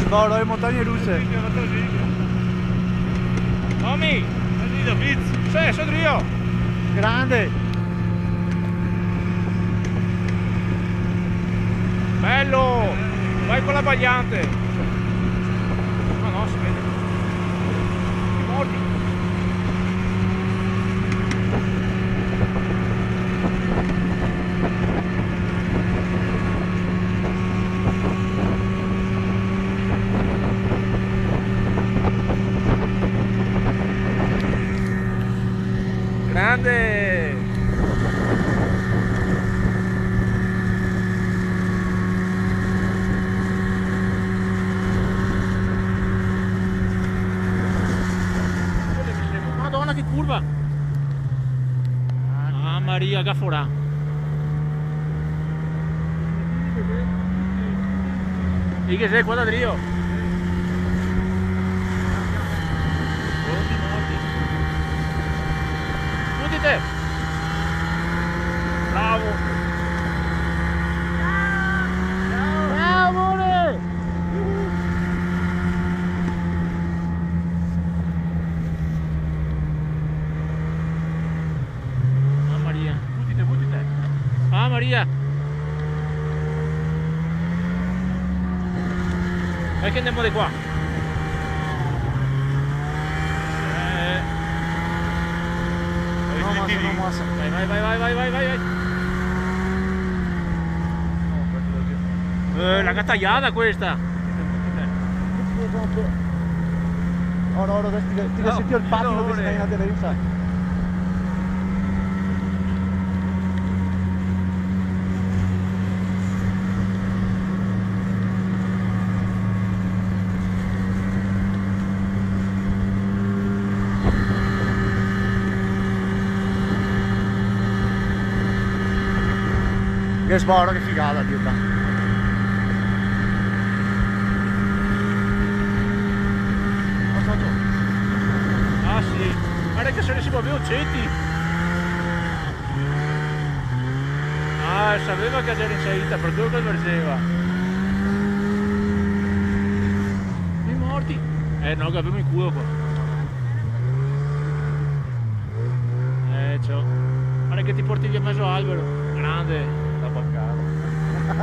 Sboro le montagne russe. Tommy! Sì, sono io! Grande! Bello! Vai con la bagliante! Ma no, si vede. Ti mordi! Grande! Madonna che curva! Ah Maria Gafforà! E che sei qua da Rio? Te. Bravo! Ciao amore! Ah Maria! Buttite! Ah Maria! Vai che andiamo di qua! Vai! La gattagliata questa! No, ti che sentito il pattino che stai in aderenza. Che sboro, che figata, dirla. Ah sì, guarda che se ne si muoveva Cetti. Ah, sapeva che era in salita, per quello che vergeva. I morti. No, che avevo in culo qua. Ciao. Guarda che ti porti via mezzo albero. Grande.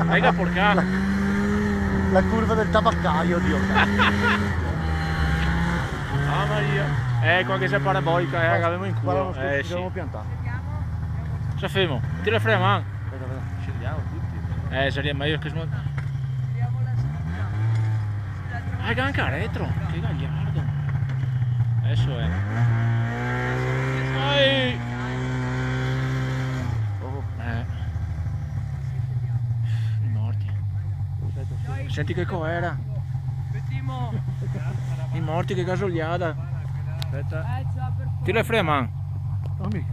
Mega porcata. La curva del tabaccaio, Dio. Ah Maria. Qua che c'è parabolica, che avevo in culo. Sì. Dobbiamo piantare. Sta fermo, tira freno man. Aspetta. Scendiamo tutti. Sarebbe meglio che smonta. Che anche a retro, che gagliardo. Adesso è. Vai! Senti che coera! I morti che gasogliata! Aspetta! Tira il freno man! Tommy!